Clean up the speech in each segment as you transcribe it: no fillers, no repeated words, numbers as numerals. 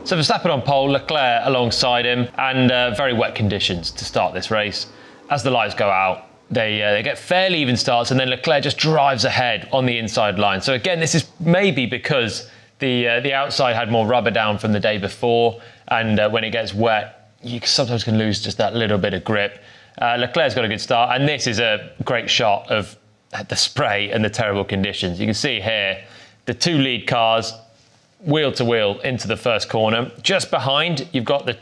So Verstappen on pole, Leclerc alongside him, and very wet conditions to start this race. As the lights go out, they get fairly even starts, and then Leclerc just drives ahead on the inside line. So again, this is maybe because the outside had more rubber down from the day before, and when it gets wet, you sometimes can lose just that little bit of grip. Leclerc's got a good start, and this is a great shot of the spray and the terrible conditions. You can see here the two lead cars wheel to wheel into the first corner. Just behind, you've got the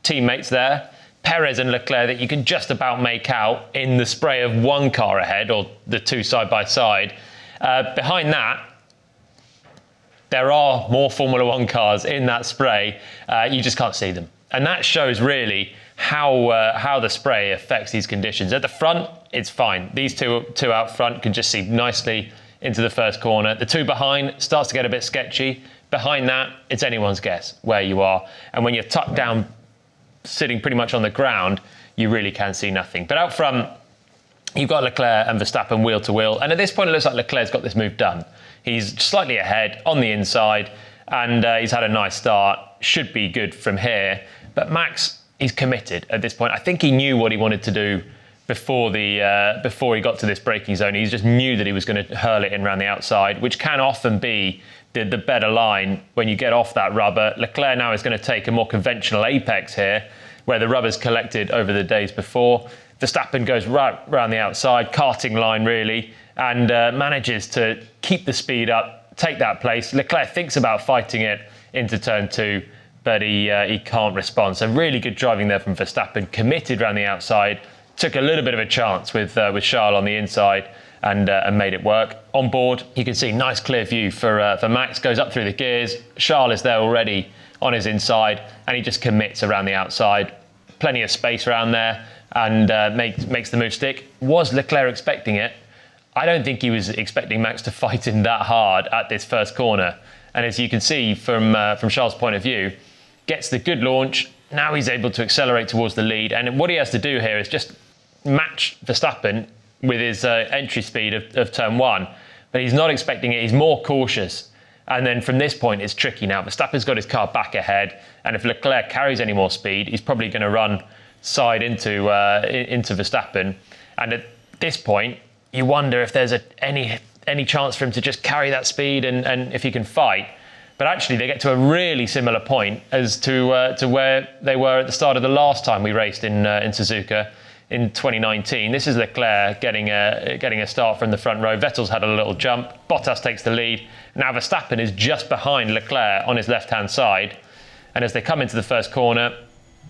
teammates there, Perez and Leclerc, that you can just about make out in the spray of one car ahead, or the two side by side. Behind that, there are more Formula One cars in that spray. You just can't see them. And that shows really how the spray affects these conditions. At the front, it's fine. These two out front can just see nicely into the first corner. The two behind starts to get a bit sketchy. Behind that, it's anyone's guess where you are. And when you're tucked down, sitting pretty much on the ground, you really can see nothing. But out front, you've got Leclerc and Verstappen wheel to wheel. And at this point, it looks like Leclerc's got this move done. He's slightly ahead on the inside, and he's had a nice start. Should be good from here. But Max, he's committed at this point. I think he knew what he wanted to do before he got to this braking zone. He just knew that he was going to hurl it in around the outside, which can often be the better line when you get off that rubber. Leclerc now is going to take a more conventional apex here, where the rubber's collected over the days before. Verstappen goes right around the outside, karting line really, and manages to keep the speed up, take that place. Leclerc thinks about fighting it into turn two, but he can't respond. So really good driving there from Verstappen, committed around the outside, took a little bit of a chance with Charles on the inside, and made it work. On board, you can see nice clear view for Max, goes up through the gears. Charles is there already on his inside, and he just commits around the outside. Plenty of space around there, and makes the move stick. Was Leclerc expecting it? I don't think he was expecting Max to fight him that hard at this first corner. And as you can see from Charles' point of view, gets the good launch. Now he's able to accelerate towards the lead. And what he has to do here is just match Verstappen with his entry speed of turn one. But he's not expecting it. He's more cautious. And then from this point, it's tricky now. Verstappen's got his car back ahead. And if Leclerc carries any more speed, he's probably going to run side into Verstappen. And at this point, you wonder if there's any chance for him to just carry that speed and if he can fight. But actually, they get to a really similar point as to where they were at the start of the last time we raced in Suzuka in 2019. This is Leclerc getting a start from the front row. Vettel's had a little jump. Bottas takes the lead. Now Verstappen is just behind Leclerc on his left-hand side. And as they come into the first corner,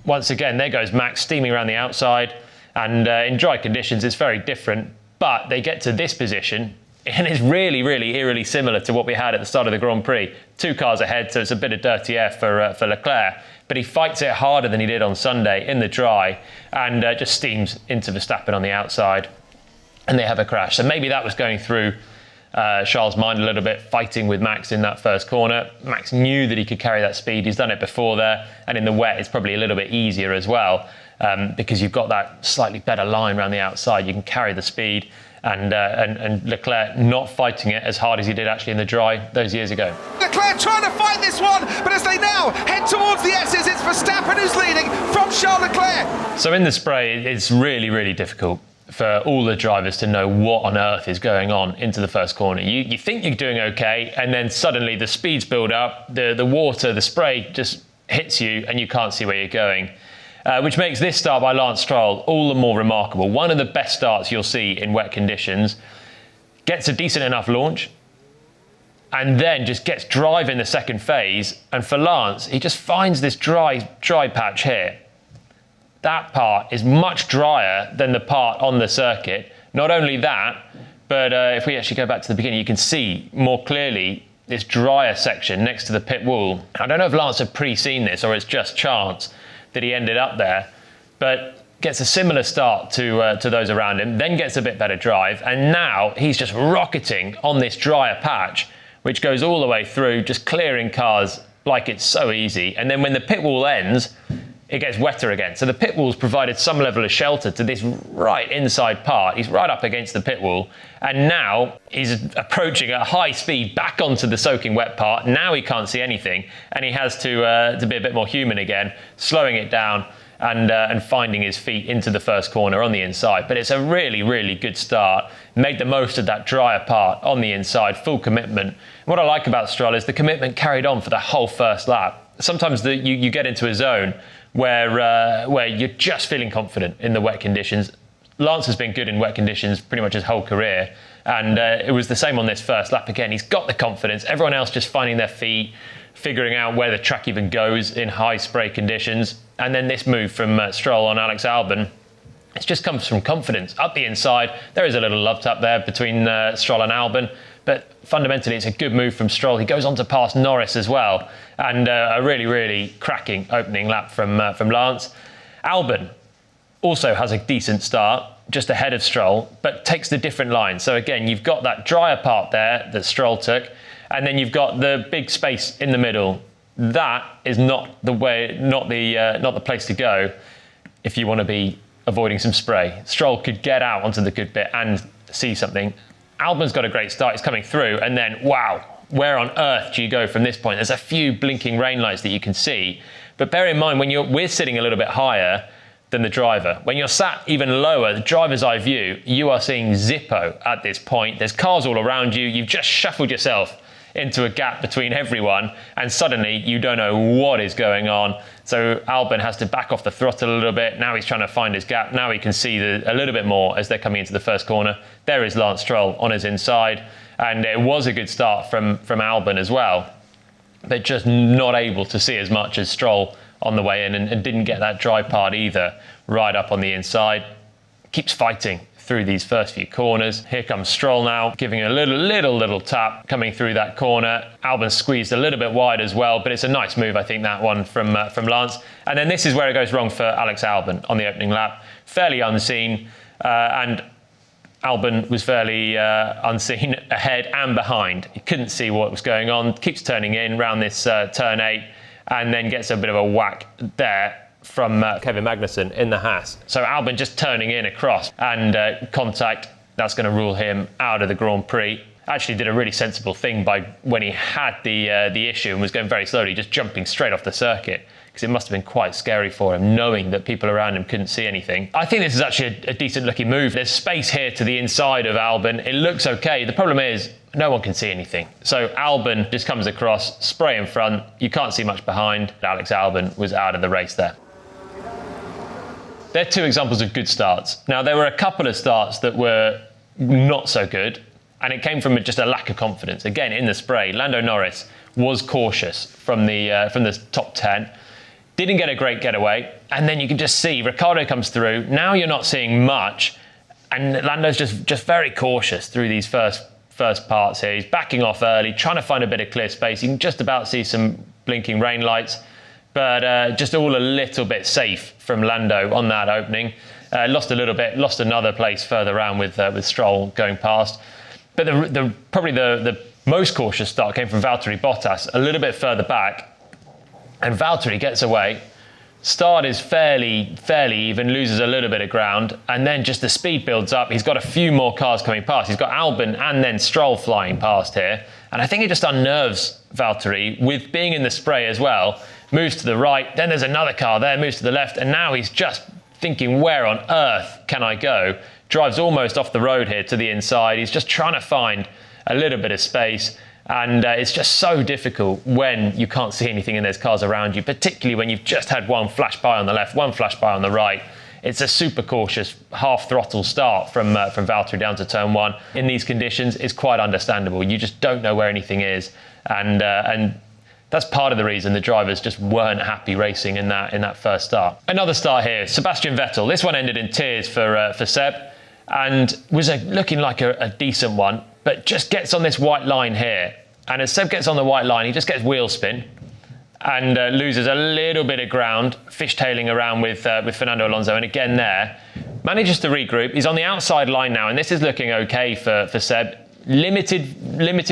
once again, there goes Max steaming around the outside. And in dry conditions, it's very different. But they get to this position, and it's really, really eerily similar to what we had at the start of the Grand Prix. Two cars ahead, so it's a bit of dirty air for Leclerc. But he fights it harder than he did on Sunday in the dry, and just steams into Verstappen on the outside. And they have a crash. So maybe that was going through Charles' mind a little bit, fighting with Max in that first corner. Max knew that he could carry that speed. He's done it before there. And in the wet, it's probably a little bit easier as well, because you've got that slightly better line around the outside. You can carry the speed. And Leclerc not fighting it as hard as he did actually in the dry those years ago. Leclerc trying to fight this one, but as they now head towards the S's, it's Verstappen who's leading from Charles Leclerc. So in the spray, it's really, really difficult for all the drivers to know what on earth is going on into the first corner. You think you're doing okay, and then suddenly the speeds build up, the water, the spray just hits you, and you can't see where you're going. Which makes this start by Lance Stroll all the more remarkable. One of the best starts you'll see in wet conditions. Gets a decent enough launch, and then just gets drive in the second phase. And for Lance, he just finds this dry patch here. That part is much drier than the part on the circuit. Not only that, but if we actually go back to the beginning, you can see more clearly this drier section next to the pit wall. I don't know if Lance had pre-seen this or it's just chance that he ended up there, but gets a similar start to those around him, then gets a bit better drive, and now he's just rocketing on this drier patch, which goes all the way through, just clearing cars like it's so easy. And then when the pit wall ends, it gets wetter again. So the pit wall's provided some level of shelter to this right inside part. He's right up against the pit wall. And now he's approaching at high speed back onto the soaking wet part. Now he can't see anything. And he has to be a bit more human again, slowing it down and finding his feet into the first corner on the inside. But it's a really, really good start. Made the most of that drier part on the inside, full commitment. What I like about Stroll is the commitment carried on for the whole first lap. Sometimes you get into a zone where you're just feeling confident in the wet conditions. Lance has been good in wet conditions pretty much his whole career, and it was the same on this first lap again. He's got the confidence. Everyone else just finding their feet, figuring out where the track even goes in high spray conditions. And then this move from Stroll on Alex Albon, it just comes from confidence. Up the inside, there is a little love tap there between Stroll and Albon, but fundamentally it's a good move from Stroll. He goes on to pass Norris as well, and a really, really cracking opening lap from Lance. Albon also has a decent start, just ahead of Stroll, but takes the different line. So again, you've got that drier part there that Stroll took, and then you've got the big space in the middle. That is not the way, not the place to go if you want to be avoiding some spray. Stroll could get out onto the good bit and see something. Albon's got a great start, he's coming through, and then, wow, where on earth do you go from this point? There's a few blinking rain lights that you can see, but bear in mind, we're sitting a little bit higher than the driver. When you're sat even lower, the driver's eye view, you are seeing Zippo at this point. There's cars all around you, you've just shuffled yourself into a gap between everyone, and suddenly you don't know what is going on. So Albon has to back off the throttle a little bit. Now he's trying to find his gap. Now he can see a little bit more as they're coming into the first corner. There is Lance Stroll on his inside, and it was a good start from Albon as well, but just not able to see as much as Stroll on the way in, and didn't get that dry part either. Right up on the inside, keeps fighting through these first few corners. Here comes Stroll now, giving a little tap coming through that corner. Albon squeezed a little bit wide as well, but it's a nice move, I think, that one from Lance. And then this is where it goes wrong for Alex Albon on the opening lap. Fairly unseen, and Albon was fairly unseen ahead and behind. He couldn't see what was going on, keeps turning in around this turn 8, and then gets a bit of a whack there from Kevin Magnussen in the Haas. So Albon just turning in across, and contact, that's going to rule him out of the Grand Prix. Actually did a really sensible thing by when he had the issue and was going very slowly, just jumping straight off the circuit, because it must have been quite scary for him, knowing that people around him couldn't see anything. I think this is actually a decent looking move. There's space here to the inside of Albon. It looks okay. The problem is no one can see anything. So Albon just comes across, spray in front. You can't see much behind. Alex Albon was out of the race there. They're two examples of good starts. Now, there were a couple of starts that were not so good, and it came from just a lack of confidence. Again, in the spray, Lando Norris was cautious from the top 10. Didn't get a great getaway, and then you can just see Ricciardo comes through. Now you're not seeing much, and Lando's just very cautious through these first parts here. He's backing off early, trying to find a bit of clear space. You can just about see some blinking rain lights, but just all a little bit safe from Lando on that opening. Lost a little bit, lost another place further around with Stroll going past. But probably the most cautious start came from Valtteri Bottas, a little bit further back. And Valtteri gets away. Start is fairly even, loses a little bit of ground, and then just the speed builds up. He's got a few more cars coming past. He's got Albon and then Stroll flying past here. And I think it just unnerves Valtteri with being in the spray as well. Moves to the right, then there's another car there, moves to the left, and now he's just thinking, where on earth can I go? Drives almost off the road here to the inside. He's just trying to find a little bit of space. And it's just so difficult when you can't see anything and there's cars around you, particularly when you've just had one flash by on the left, one flash by on the right. It's a super cautious half-throttle start from Valtteri down to turn 1. In these conditions, it's quite understandable. You just don't know where anything is. And that's part of the reason the drivers just weren't happy racing in that first start. Another start here, Sebastian Vettel. This one ended in tears for Seb, and was looking like a decent one, but just gets on this white line here. And as Seb gets on the white line, he just gets wheel spin and loses a little bit of ground, fishtailing around with Fernando Alonso. And again there, manages to regroup. He's on the outside line now, and this is looking okay for Seb. Limited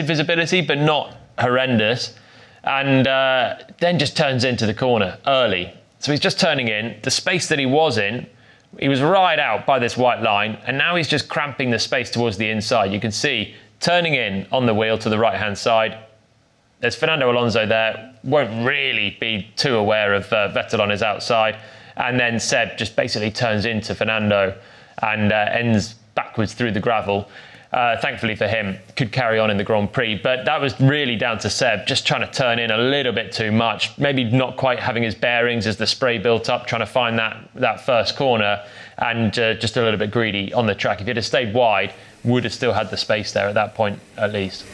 visibility, but not horrendous. And then just turns into the corner early. So he's just turning in. The space that he was in, he was right out by this white line, and now he's just cramping the space towards the inside. You can see turning in on the wheel to the right-hand side. There's Fernando Alonso there, won't really be too aware of Vettel on his outside. And then Seb just basically turns into Fernando and ends backwards through the gravel. Thankfully for him, could carry on in the Grand Prix. But that was really down to Seb, just trying to turn in a little bit too much. Maybe not quite having his bearings as the spray built up, trying to find that first corner, and just a little bit greedy on the track. If he'd have stayed wide, would have still had the space there at that point, at least.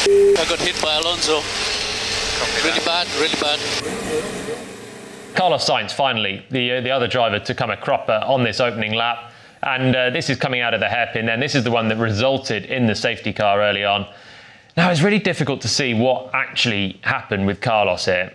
I got hit by Alonso. Really bad, really bad. Carlos Sainz, finally, the other driver to come a cropper on this opening lap. And this is coming out of the hairpin then. This is the one that resulted in the safety car early on. Now, it's really difficult to see what actually happened with Carlos here.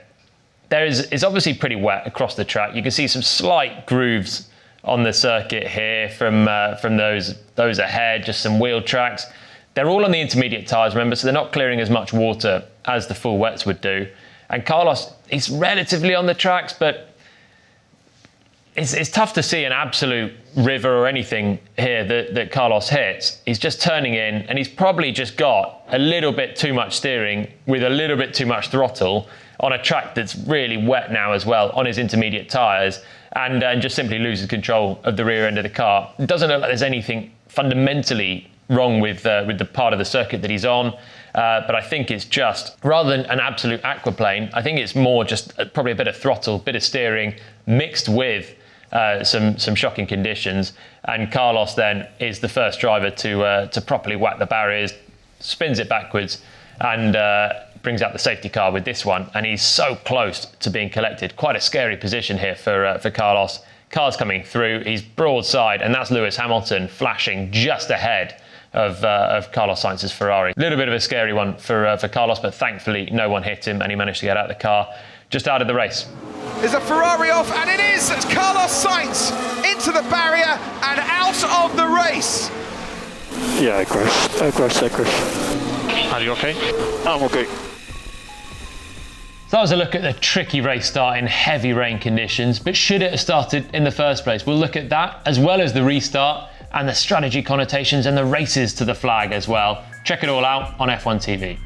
It's obviously pretty wet across the track. You can see some slight grooves on the circuit here from those ahead, just some wheel tracks. They're all on the intermediate tyres, remember, so they're not clearing as much water as the full wets would do. And Carlos, he's relatively on the tracks, but it's tough to see an absolute river or anything here that Carlos hits. He's just turning in, and he's probably just got a little bit too much steering with a little bit too much throttle on a track that's really wet now as well on his intermediate tyres, and just simply loses control of the rear end of the car. It doesn't look like there's anything fundamentally wrong with the part of the circuit that he's on. But I think it's just, rather than an absolute aquaplane, I think it's more just probably a bit of throttle, bit of steering mixed with some shocking conditions. And Carlos then is the first driver to properly whack the barriers, spins it backwards, and brings out the safety car with this one. And he's so close to being collected. Quite a scary position here for Carlos. Car's coming through, he's broadside, and that's Lewis Hamilton flashing just ahead of Carlos Sainz's Ferrari. A little bit of a scary one for Carlos, but thankfully no one hit him and he managed to get out of the car, just out of the race. Is a Ferrari off, and it is Carlos Sainz into the barrier and out of the race. Yeah, I crashed. Are you okay? I'm okay. So that was a look at the tricky race start in heavy rain conditions, but should it have started in the first place? We'll look at that, as well as the restart and the strategy connotations and the races to the flag as well. Check it all out on F1 TV.